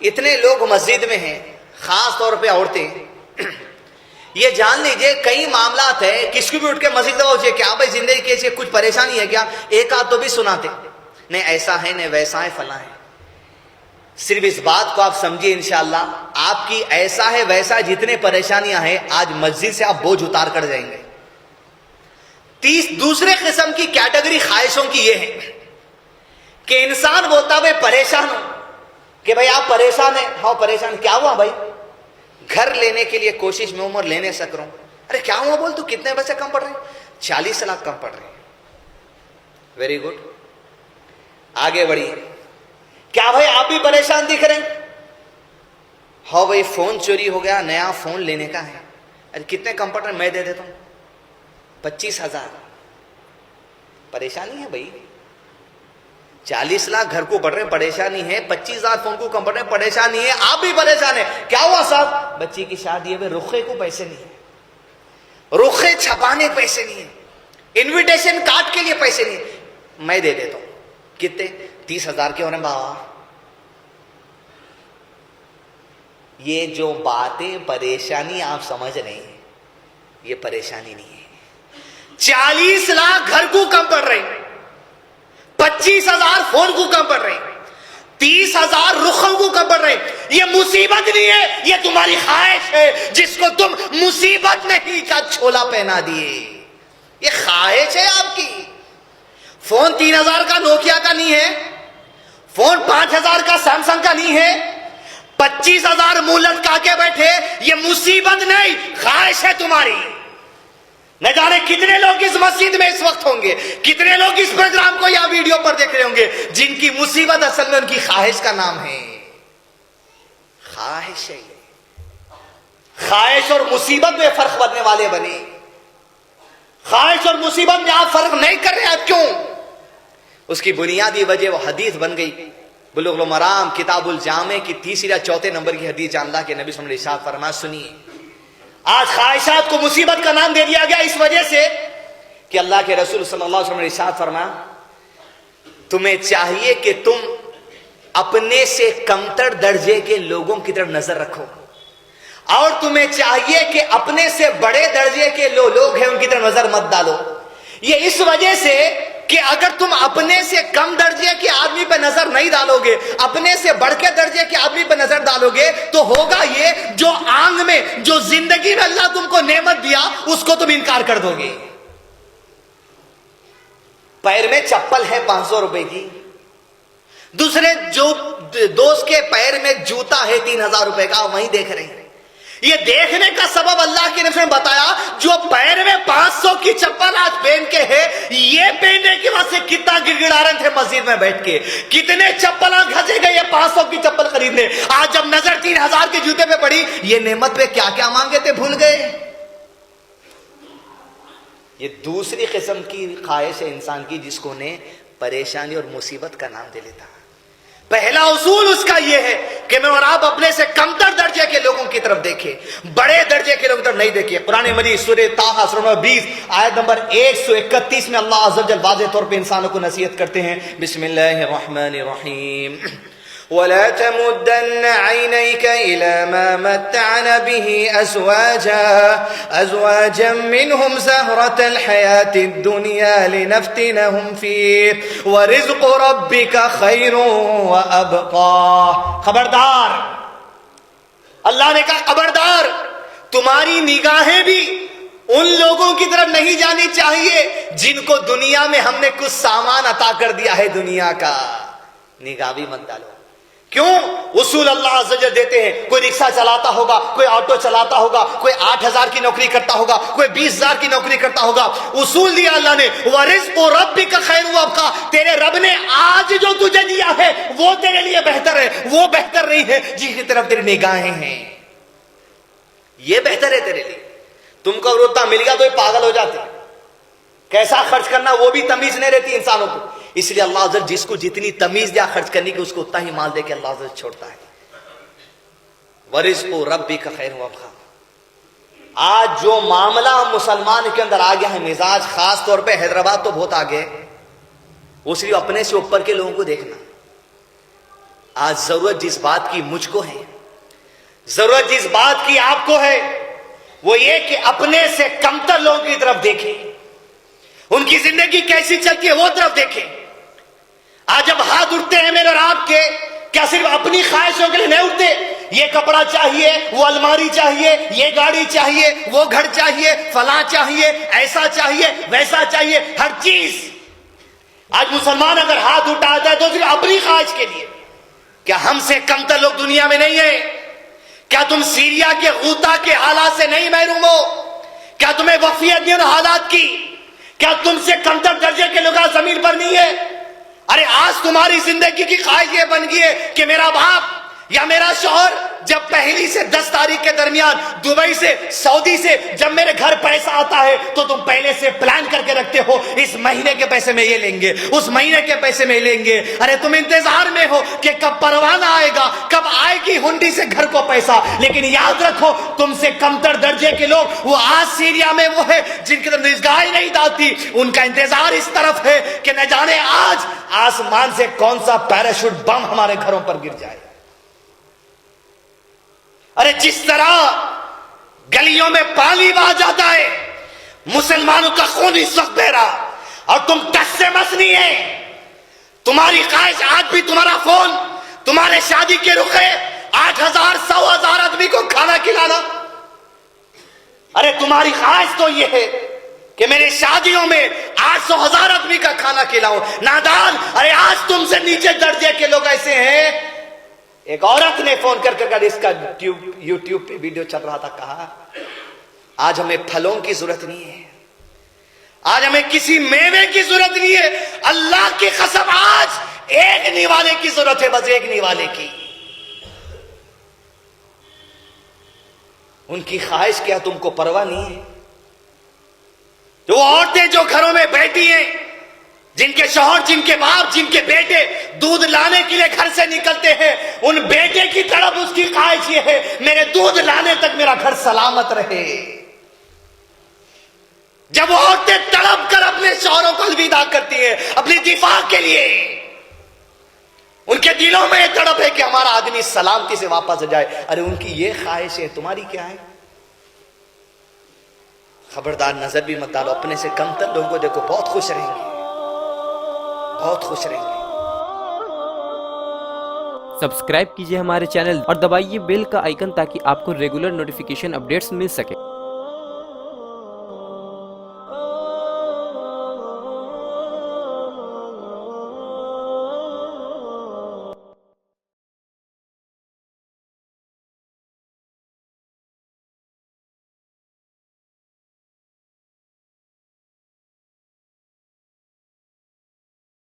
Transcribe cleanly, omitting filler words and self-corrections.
اتنے لوگ مسجد میں ہیں، خاص طور پہ عورتیں، یہ جان لیجئے کئی معاملات ہے، کس کو بھی اٹھ کے مسجد میں کیا بھائی زندگی کیسے کچھ پریشانی ہے کیا، ایک آدھ تو بھی سناتے، نہیں ایسا ہے نہیں ویسا ہے فلاں ہے۔ صرف اس بات کو آپ سمجھیے انشاءاللہ آپ کی ایسا ہے ویسا جتنے پریشانیاں ہیں آج مسجد سے آپ بوجھ اتار کر جائیں گے۔ دوسرے قسم کی کیٹیگری خواہشوں کی یہ ہے کہ انسان بولتا ہے پریشان ہو، کہ بھائی آپ پریشان ہیں، ہاں پریشان، کیا ہوا بھائی؟ گھر لینے کے لیے کوشش میں عمر لینے سک رہا ہوں۔ ارے کیا ہوا بول، تو کتنے پیسے کم پڑ رہے ہیں؟ 40 لاکھ کم پڑ رہے ہیں۔ ویری گڈ، آگے بڑھیے۔ کیا بھائی آپ بھی پریشان دکھ رہے ہیں؟ ہاں بھائی فون چوری ہو گیا، نیا فون لینے کا ہے۔ ارے کتنے کم پڑ رہے ہیں؟ میں دے دیتا ہوں 25,000۔ پریشانی ہے بھائی، 40 لاکھ گھر کو پڑ رہے ہیں، پریشانی ہے، 25,000 فون کو کم پڑ رہے ہیں، پریشانی ہے، آپ بھی پریشان ہیں۔ کیا ہوا صاحب؟ بچی کی شادی ہے، رخے کو پیسے نہیں ہے، رخے چھپانے پیسے نہیں ہے، انویٹیشن کارڈ کے لیے پیسے نہیں ہے، میں دے دیتا ہوں۔ کتنے؟ 30,000 کے ہو رہے ہیں بابا۔ یہ جو باتیں پریشانی آپ سمجھ رہے ہیں یہ پریشانی نہیں ہے۔ 40 لاکھ گھر کو کم پڑ رہے ہیں، 25,000 فون کو کم پڑ رہے ہیں، 30,000 رخوں کو کم پڑ رہے ہیں۔ یہ مصیبت نہیں ہے، یہ تمہاری خواہش ہے جس کو تم مصیبت نہیں کا چھولا پہنا دیے۔ یہ خواہش ہے آپ کی۔ فون 3,000 کا نوکیا کا نہیں ہے، فون 5,000 کا سیمسنگ کا نہیں ہے، 25,000 منہ لٹکا کے بیٹھے، یہ مصیبت نہیں، خواہش ہے تمہاری۔ نہ جانے کتنے لوگ اس مسجد میں اس وقت ہوں گے، کتنے لوگ اس پروگرام کو یا ویڈیو پر دیکھ رہے ہوں گے جن کی مصیبت اصل میں ان کی خواہش کا نام ہے۔ خواہش ہے، خواہش اور مصیبت میں فرق کرنے والے بنے۔ خواہش اور مصیبت میں آپ فرق نہیں کر رہے ہیں، کیوں؟ اس کی بنیادی وجہ وہ حدیث بن گئی، بلوغ المرام کتاب الجامع کی 3 یا 4 نمبر کی حدیث، جان اللہ کے نبی صلی اللہ علیہ وسلم نے ارشاد فرمایا، سنیے۔ آج خواہشات کو مصیبت کا نام دے دیا گیا اس وجہ سے کہ اللہ کے رسول صلی اللہ علیہ وسلم نے ارشاد فرمایا، تمہیں چاہیے کہ تم اپنے سے کمتر درجے کے لوگوں کی طرف نظر رکھو، اور تمہیں چاہیے کہ اپنے سے بڑے درجے کے لوگ ہیں ان کی طرف نظر مت ڈالو۔ یہ اس وجہ سے کہ اگر تم اپنے سے کم درجے کے آدمی پہ نظر نہیں ڈالو گے، اپنے سے بڑھ کے درجے کے آدمی پہ نظر ڈالو گے، تو ہوگا یہ جو آنگ میں، جو زندگی میں اللہ تم کو نعمت دیا اس کو تم انکار کر دو گے۔ پیر میں چپل ہے 500 روپے کی، دوسرے جو دوست کے پیر میں جوتا ہے 3,000 روپے کا، وہیں دیکھ رہے ہیں۔ یہ دیکھنے کا سبب اللہ کے نبی نے بتایا، جو پیر میں 500 کی چپل آج پہن کے ہے، یہ پہننے کی وجہ سے کتنا گڑ گڑا رہے تھے مسجد میں بیٹھ کے، کتنے چپل گھسے گئے یہ 500 کی چپل خریدنے، آج جب نظر 3,000 کے جوتے پہ پڑی، یہ نعمت پہ کیا کیا مانگے تھے بھول گئے۔ یہ دوسری قسم کی خواہش ہے انسان کی جس کو نے پریشانی اور مصیبت کا نام دے لیتا۔ پہلا اصول اس کا یہ ہے کہ میں اور آپ اپنے سے کمتر درجے کے لوگوں کی طرف دیکھیں، بڑے درجے کے لوگوں کی طرف نہیں دیکھیں۔ قرآن مجید سورہ طٰہٰ سورہ نمبر 20 آیت نمبر 131 میں اللہ عز و جل واضح طور پہ انسانوں کو نصیحت کرتے ہیں، بسم اللہ الرحمن الرحیم، وَلَا تَمُدَّنَّ عَيْنَيْكَ إِلَى مَا مَتَّعْنَا بِهِ أَزْوَاجًا مِّنْهُمْ زَهْرَةَ الْحَيَاةِ الدُّنْيَا لِنَفْتِنَهُمْ فِيهِ وَرِزْقُ رَبِّكَ خَيْرٌ وَأَبْقَىٰ۔ خبردار، اللہ نے کہا خبردار، تمہاری نگاہیں بھی ان لوگوں کی طرف نہیں جانی چاہیے جن کو دنیا میں ہم نے کچھ سامان عطا کر دیا ہے دنیا کا، نگاہ بھی مت ڈالو۔ کیوں؟ اصول اللہ عز و جل دیتے ہیں، کوئی رکشہ چلاتا ہوگا، کوئی آٹو چلاتا ہوگا، کوئی 8,000 کی نوکری کرتا ہوگا، کوئی 20,000 کی نوکری کرتا ہوگا، اصول دیا اللہ نے، وَرِزْقُ رَبِّكَ خَيْرٌ وَأَبْقَىٰ، تیرے رب نے آج جو تجھے دیا ہے وہ تیرے لیے بہتر ہے، وہ بہتر نہیں ہے جس کی طرف تیری نگاہیں ہیں، یہ بہتر ہے تیرے لیے۔ تم کو روتا مل گیا تو یہ پاگل ہو جاتے ہیں، کیسا خرچ کرنا وہ بھی تمیز نہیں رہتی انسانوں کو، اس لیے اللہ عز و جل جس کو جتنی تمیز دیا خرچ کرنے کی اس کو اتنا ہی مال دے کے اللہ عز و جل چھوڑتا ہے۔ وَرِزْقُ رَبِّكَ خَيْرٌ وَأَبْقَىٰ۔ آج جو معاملہ مسلمان کے اندر آ گیا ہے مزاج، خاص طور پہ حیدرآباد تو بہت آگے، وہ صرف اپنے سے اوپر کے لوگوں کو دیکھنا، آج ضرورت جس بات کی مجھ کو ہے، ضرورت جس بات کی آپ کو ہے، وہ یہ کہ اپنے سے کمتر لوگوں کی طرف دیکھیں، ان کی زندگی کیسی چلتی ہے وہ طرف دیکھیں۔ آج جب ہاتھ اٹھتے ہیں میرے اور آپ کے، کیا صرف اپنی خواہشوں کے لیے نہیں اٹھتے؟ یہ کپڑا چاہیے، وہ الماری چاہیے، یہ گاڑی چاہیے، وہ گھر چاہیے، فلاں چاہیے، ایسا چاہیے، ویسا چاہیے، ہر چیز۔ آج مسلمان اگر ہاتھ اٹھاتا ہے تو صرف اپنی خواہش کے لیے۔ کیا ہم سے کمتر لوگ دنیا میں نہیں ہیں؟ کیا تم سیریا کے غوطہ کے حالات سے نہیں محروم ہو؟ کیا تمہیں وفیت نہیں ان حالات کی؟ کیا تم سے کمتر درجے کے لوگ زمین پر نہیں ہے؟ ارے آج تمہاری زندگی کی خواہش یہ بن گئی ہے کہ میرا باپ یا میرا شوہر جب پہلی سے 10 تاریخ کے درمیان دبئی سے، سعودی سے جب میرے گھر پیسہ آتا ہے تو تم پہلے سے پلان کر کے رکھتے ہو، اس مہینے کے پیسے میں یہ لیں گے، اس مہینے کے پیسے میں لیں گے۔ ارے تم انتظار میں ہو کہ کب پروانہ آئے گا، کب آئے گی ہنڈی سے گھر کو پیسہ۔ لیکن یاد رکھو تم سے کمتر درجے کے لوگ وہ آج سیریا میں وہ ہے جن کی طرف نگاہ ہی نہیں جاتی، ان کا انتظار اس طرف ہے کہ نہ جانے آج آسمان سے کون سا پیراشوٹ بم ہمارے گھروں پر گر جائے۔ ارے جس طرح گلیوں میں پانی بہہ جاتا ہے، مسلمانوں کا خون اس وقت بہ رہا، اور تم ٹس سے مس نہیں ہے۔ تمہاری خواہش آج بھی تمہارا فون، تمہارے شادی کے رخے 8,000 100,000 آدمی کو کھانا کھلانا۔ ارے تمہاری خواہش تو یہ ہے کہ میرے شادیوں میں 800,000 آدمی کا کھانا کھلاؤں۔ نادان، ارے آج تم سے نیچے درجے کے لوگ ایسے ہیں۔ ایک عورت نے فون کر اس کا یوٹیوب پہ ویڈیو چل رہا تھا، کہا آج ہمیں پھلوں کی ضرورت نہیں ہے، آج ہمیں کسی میوے کی ضرورت نہیں ہے، اللہ کی قسم آج ایک نیوالے کی ضرورت ہے، بس ایک نیوالے کی۔ ان کی خواہش کیا تم کو پرواہ نہیں ہے؟ جو عورتیں جو گھروں میں بیٹھی ہیں، جن کے شوہر، جن کے باپ، جن کے بیٹے دودھ لانے کے لیے گھر سے نکلتے ہیں، ان بیٹے کی طرف اس کی خواہش یہ ہے میرے دودھ لانے تک میرا گھر سلامت رہے۔ جب وہ عورتیں تڑپ کر اپنے شوہروں کو الوداع کرتی ہیں اپنی دفاع کے لیے، ان کے دلوں میں یہ تڑپ ہے کہ ہمارا آدمی سلامتی سے واپس جائے۔ ارے ان کی یہ خواہش ہے، تمہاری کیا ہے؟ خبردار نظر بھی مت ڈالو، اپنے سے کمتر لوگوں کو دیکھو، بہت خوش رہیں گے، بہت خوش رہیں گے۔ سبسکرائب کیجئے ہمارے چینل اور دبائیے بیل کا آئیکن تاکہ آپ کو ریگولر نوٹیفیکیشن اپڈیٹس مل سکے۔